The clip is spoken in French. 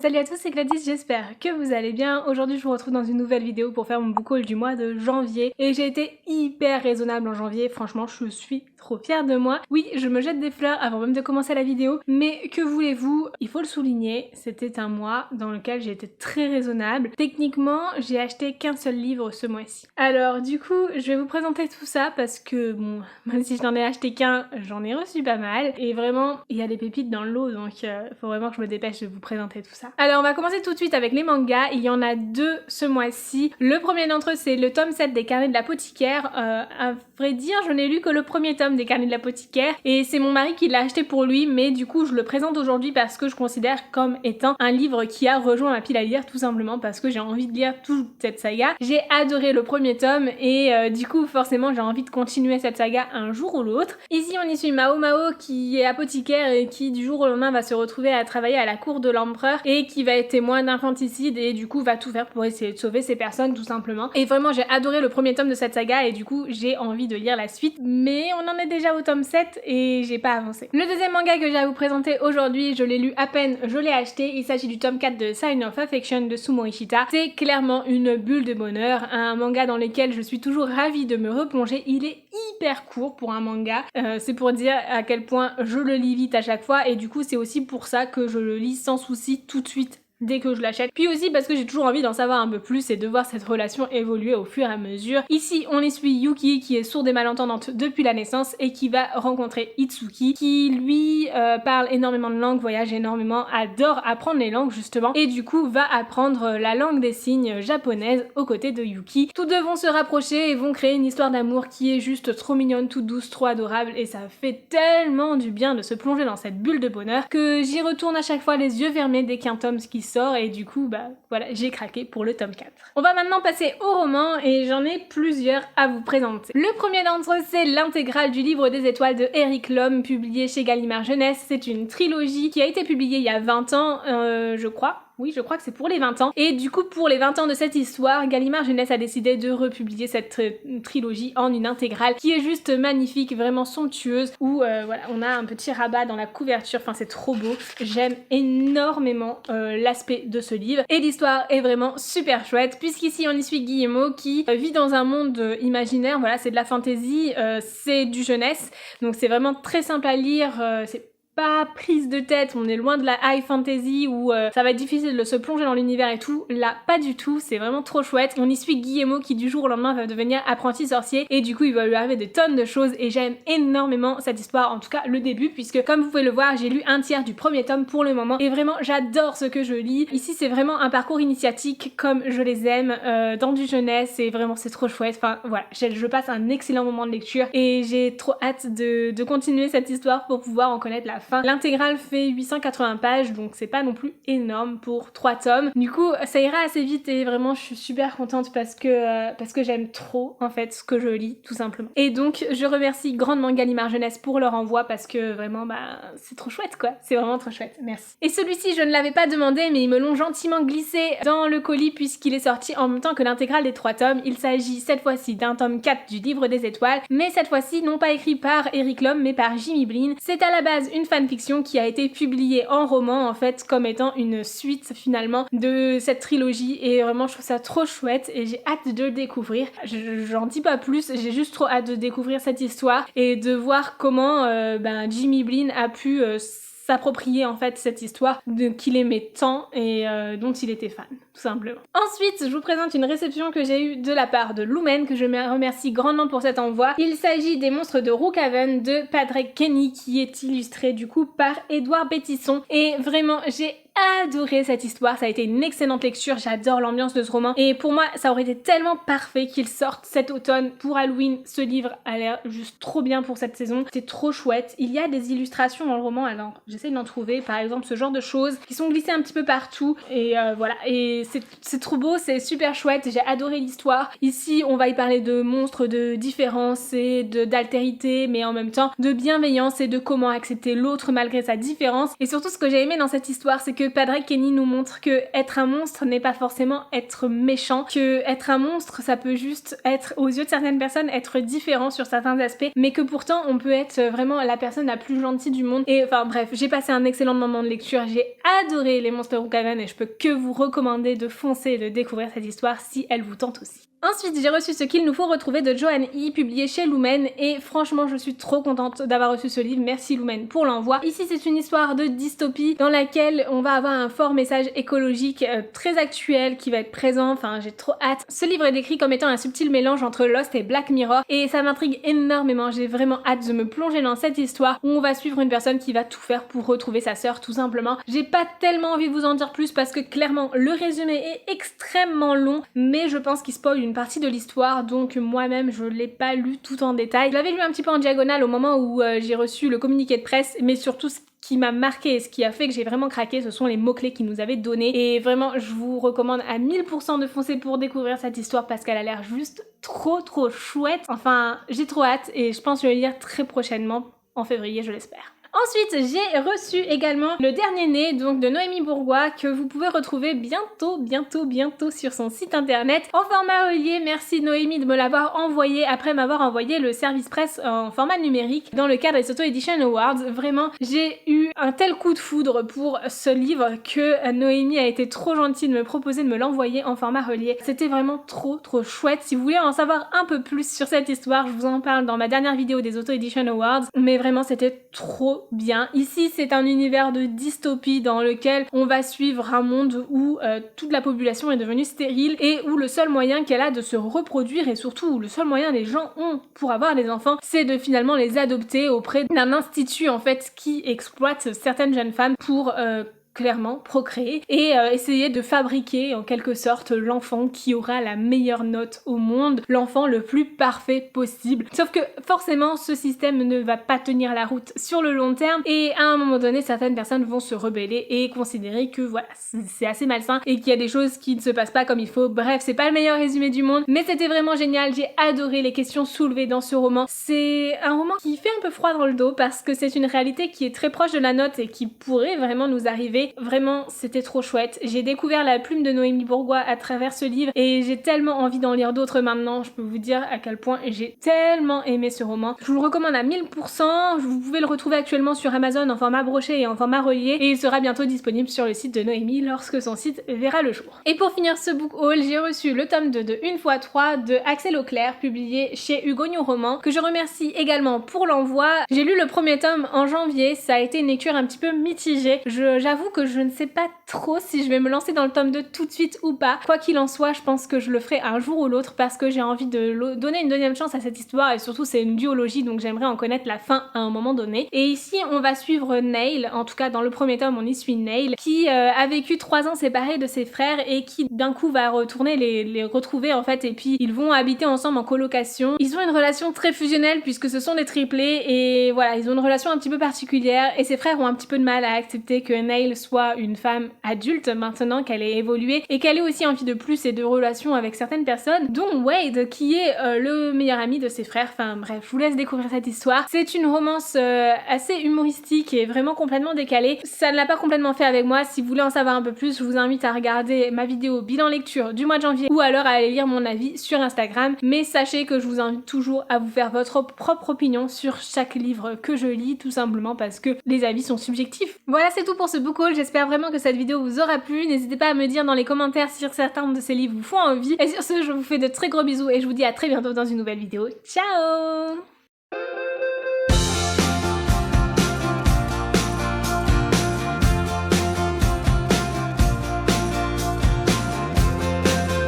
Salut à tous, c'est Gladys, j'espère que vous allez bien. Aujourd'hui, je vous retrouve dans une nouvelle vidéo pour faire mon book haul du mois de janvier. Et j'ai été hyper raisonnable en janvier, franchement, je suis trop fière de moi. Oui, je me jette des fleurs avant même de commencer la vidéo, mais que voulez-vous, il faut le souligner, c'était un mois dans lequel j'ai été très raisonnable. Techniquement, j'ai acheté qu'un seul livre ce mois-ci. Alors du coup, je vais vous présenter tout ça parce que, bon, même si je n'en ai acheté qu'un, j'en ai reçu pas mal. Et vraiment, il y a des pépites dans le lot, donc faut vraiment que je me dépêche de vous présenter tout ça. Alors on va commencer tout de suite avec les mangas, il y en a deux ce mois-ci. Le premier d'entre eux c'est le tome 7 des Carnets de l'apothicaire. À vrai dire, je n'ai lu que le premier tome des Carnets de l'apothicaire et c'est mon mari qui l'a acheté pour lui, mais du coup je le présente aujourd'hui parce que je considère comme étant un livre qui a rejoint ma pile à lire, tout simplement parce que j'ai envie de lire toute cette saga. J'ai adoré le premier tome et du coup forcément j'ai envie de continuer cette saga un jour ou l'autre. Ici on y suit Mao Mao qui est apothicaire et qui du jour au lendemain va se retrouver à travailler à la cour de l'empereur et qui va être témoin d'infanticide et du coup va tout faire pour essayer de sauver ces personnes tout simplement. Et vraiment j'ai adoré le premier tome de cette saga et du coup j'ai envie de lire la suite, mais on en est déjà au tome 7 et j'ai pas avancé. Le deuxième manga que j'ai à vous présenter aujourd'hui, je l'ai lu à peine, je l'ai acheté, il s'agit du tome 4 de Sign of Affection de Sumo Ishita. C'est clairement une bulle de bonheur, un manga dans lequel je suis toujours ravie de me replonger. Il est hyper court pour un manga, c'est pour dire à quel point je le lis vite à chaque fois et du coup c'est aussi pour ça que je le lis sans souci tout de suite dès que je l'achète. Puis aussi parce que j'ai toujours envie d'en savoir un peu plus et de voir cette relation évoluer au fur et à mesure. Ici, on y suit Yuki qui est sourde et malentendante depuis la naissance et qui va rencontrer Itsuki qui lui parle énormément de langues, voyage énormément, adore apprendre les langues justement et du coup va apprendre la langue des signes japonaise aux côtés de Yuki. Tous deux vont se rapprocher et vont créer une histoire d'amour qui est juste trop mignonne, toute douce, trop adorable et ça fait tellement du bien de se plonger dans cette bulle de bonheur que j'y retourne à chaque fois les yeux fermés dès qu'un tome qui sort et du coup bah voilà, j'ai craqué pour le tome 4. On va maintenant passer au roman et j'en ai plusieurs à vous présenter. Le premier d'entre eux c'est l'intégrale du livre des étoiles de Eric Lhomme publié chez Gallimard Jeunesse. C'est une trilogie qui a été publiée il y a 20 ans je crois. Oui, je crois que c'est pour les 20 ans. Et du coup, pour les 20 ans de cette histoire, Gallimard Jeunesse a décidé de republier cette trilogie en une intégrale qui est juste magnifique, vraiment somptueuse, où voilà, on a un petit rabat dans la couverture, enfin c'est trop beau. J'aime énormément l'aspect de ce livre. Et l'histoire est vraiment super chouette, puisqu'ici on y suit Guillemot qui vit dans un monde imaginaire, voilà, c'est de la fantasy, c'est du jeunesse, donc c'est vraiment très simple à lire, c'est pas prise de tête, on est loin de la high fantasy où ça va être difficile de se plonger dans l'univers et tout. Là, pas du tout, c'est vraiment trop chouette. On y suit Guillemot qui du jour au lendemain va devenir apprenti sorcier et du coup il va lui arriver des tonnes de choses et j'aime énormément cette histoire, en tout cas le début, puisque comme vous pouvez le voir, j'ai lu un tiers du premier tome pour le moment et vraiment j'adore ce que je lis. Ici c'est vraiment un parcours initiatique comme je les aime, dans du jeunesse et vraiment c'est trop chouette. Enfin voilà, je passe un excellent moment de lecture et j'ai trop hâte de continuer cette histoire pour pouvoir en connaître la fin. L'intégrale fait 880 pages donc c'est pas non plus énorme pour 3 tomes. Du coup ça ira assez vite et vraiment je suis super contente parce que j'aime trop en fait ce que je lis tout simplement. Et donc je remercie grandement Gallimard Jeunesse pour leur envoi parce que vraiment bah c'est trop chouette quoi, c'est vraiment trop chouette, merci. Et celui-ci je ne l'avais pas demandé mais ils me l'ont gentiment glissé dans le colis puisqu'il est sorti en même temps que l'intégrale des 3 tomes. Il s'agit cette fois-ci d'un tome 4 du livre des étoiles, mais cette fois-ci non pas écrit par Eric Lhomme mais par Jimmy Blin. C'est à la base une fanfiction qui a été publiée en roman en fait comme étant une suite finalement de cette trilogie et vraiment je trouve ça trop chouette et j'ai hâte de le découvrir. J'en dis pas plus, j'ai juste trop hâte de découvrir cette histoire et de voir comment Jimmy Blin a pu s'approprier en fait cette histoire qu'il aimait tant et dont il était fan, tout simplement. Ensuite, je vous présente une réception que j'ai eue de la part de Lumen, que je remercie grandement pour cet envoi. Il s'agit des monstres de Rookhaven de Patrick Kenny, qui est illustré du coup par Édouard Bétisson. Et vraiment, j'ai adoré cette histoire, ça a été une excellente lecture, j'adore l'ambiance de ce roman et pour moi ça aurait été tellement parfait qu'il sorte cet automne pour Halloween. Ce livre a l'air juste trop bien pour cette saison, c'est trop chouette. Il y a des illustrations dans le roman, alors j'essaie d'en trouver, par exemple ce genre de choses qui sont glissées un petit peu partout et voilà, et c'est trop beau, c'est super chouette, j'ai adoré l'histoire. Ici on va y parler de monstres, de différence et d'altérité mais en même temps de bienveillance et de comment accepter l'autre malgré sa différence. Et surtout ce que j'ai aimé dans cette histoire c'est que que Padraig Kenny nous montre que être un monstre n'est pas forcément être méchant, que être un monstre ça peut juste être, aux yeux de certaines personnes, être différent sur certains aspects, mais que pourtant on peut être vraiment la personne la plus gentille du monde. Et enfin bref, j'ai passé un excellent moment de lecture, j'ai adoré les Monsters Who Can Run et je peux que vous recommander de foncer et de découvrir cette histoire si elle vous tente aussi. Ensuite, j'ai reçu Ce qu'il nous faut retrouver de Joanne E, publié chez Lumen, et franchement, je suis trop contente d'avoir reçu ce livre. Merci Lumen pour l'envoi. Ici, c'est une histoire de dystopie dans laquelle on va avoir un fort message écologique très actuel qui va être présent. Enfin, j'ai trop hâte. Ce livre est décrit comme étant un subtil mélange entre Lost et Black Mirror, et ça m'intrigue énormément. J'ai vraiment hâte de me plonger dans cette histoire où on va suivre une personne qui va tout faire pour retrouver sa sœur, tout simplement. J'ai pas tellement envie de vous en dire plus parce que clairement, le résumé est extrêmement long, mais je pense qu'il spoil une partie de l'histoire, donc moi-même je l'ai pas lu tout en détail. Je l'avais lu un petit peu en diagonale au moment où j'ai reçu le communiqué de presse, mais surtout ce qui m'a marqué et ce qui a fait que j'ai vraiment craqué, ce sont les mots-clés qu'ils nous avaient donnés. Et vraiment, je vous recommande à 1000% de foncer pour découvrir cette histoire parce qu'elle a l'air juste trop chouette. Enfin, j'ai trop hâte et je pense que je vais le lire très prochainement, en février, je l'espère. Ensuite, j'ai reçu également Le Dernier Né, donc de Noémie Bourgois, que vous pouvez retrouver bientôt sur son site internet en format relié. Merci Noémie de me l'avoir envoyé après m'avoir envoyé le service presse en format numérique dans le cadre des Auto Edition Awards. Vraiment, j'ai eu un tel coup de foudre pour ce livre que Noémie a été trop gentille de me proposer de me l'envoyer en format relié. C'était vraiment trop chouette. Si vous voulez en savoir un peu plus sur cette histoire, je vous en parle dans ma dernière vidéo des Auto Edition Awards, mais vraiment c'était trop bien. Ici, c'est un univers de dystopie dans lequel on va suivre un monde où toute la population est devenue stérile et où le seul moyen qu'elle a de se reproduire et surtout où le seul moyen les gens ont pour avoir des enfants, c'est de finalement les adopter auprès d'un institut en fait qui exploite certaines jeunes femmes pour clairement procréer et essayer de fabriquer en quelque sorte l'enfant qui aura la meilleure note au monde, l'enfant le plus parfait possible. Sauf que forcément ce système ne va pas tenir la route sur le long terme et à un moment donné certaines personnes vont se rebeller et considérer que voilà c'est assez malsain et qu'il y a des choses qui ne se passent pas comme il faut. Bref, c'est pas le meilleur résumé du monde mais c'était vraiment génial, j'ai adoré les questions soulevées dans ce roman. C'est un roman qui fait un peu froid dans le dos parce que c'est une réalité qui est très proche de la nôtre et qui pourrait vraiment nous arriver. Vraiment, c'était trop chouette. J'ai découvert la plume de Noémie Bourgois à travers ce livre et j'ai tellement envie d'en lire d'autres maintenant. Je peux vous dire à quel point j'ai tellement aimé ce roman. Je vous le recommande à 1000%. Vous pouvez le retrouver actuellement sur Amazon en format broché et en format relié et il sera bientôt disponible sur le site de Noémie lorsque son site verra le jour. Et pour finir ce book haul, j'ai reçu le tome 2 de 1x3 de Axel Auclair, publié chez Hugo New Roman, que je remercie également pour l'envoi. J'ai lu le premier tome en janvier, ça a été une lecture un petit peu mitigée. J'avoue que je ne sais pas trop si je vais me lancer dans le tome 2 tout de suite ou pas. Quoi qu'il en soit, je pense que je le ferai un jour ou l'autre parce que j'ai envie de donner une deuxième chance à cette histoire et surtout c'est une duologie donc j'aimerais en connaître la fin à un moment donné. Et ici on va suivre Neil, en tout cas dans le premier tome on y suit Neil qui a vécu 3 ans séparé de ses frères et qui d'un coup va retourner les retrouver en fait et puis ils vont habiter ensemble en colocation. Ils ont une relation très fusionnelle puisque ce sont des triplés et voilà ils ont une relation un petit peu particulière et ses frères ont un petit peu de mal à accepter que Neil soit une femme adulte maintenant qu'elle est évoluée et qu'elle ait aussi envie de plus et de relations avec certaines personnes, dont Wade qui est le meilleur ami de ses frères. Enfin bref, je vous laisse découvrir cette histoire. C'est une romance assez humoristique et vraiment complètement décalée. Ça ne l'a pas complètement fait avec moi. Si vous voulez en savoir un peu plus, je vous invite à regarder ma vidéo bilan lecture du mois de janvier ou alors à aller lire mon avis sur Instagram. Mais sachez que je vous invite toujours à vous faire votre propre opinion sur chaque livre que je lis, tout simplement parce que les avis sont subjectifs. Voilà, c'est tout pour ce book haul. J'espère vraiment que cette vidéo vous aura plu. N'hésitez pas à me dire dans les commentaires si certains de ces livres vous font envie. Et sur ce, je vous fais de très gros bisous et je vous dis à très bientôt dans une nouvelle vidéo. Ciao!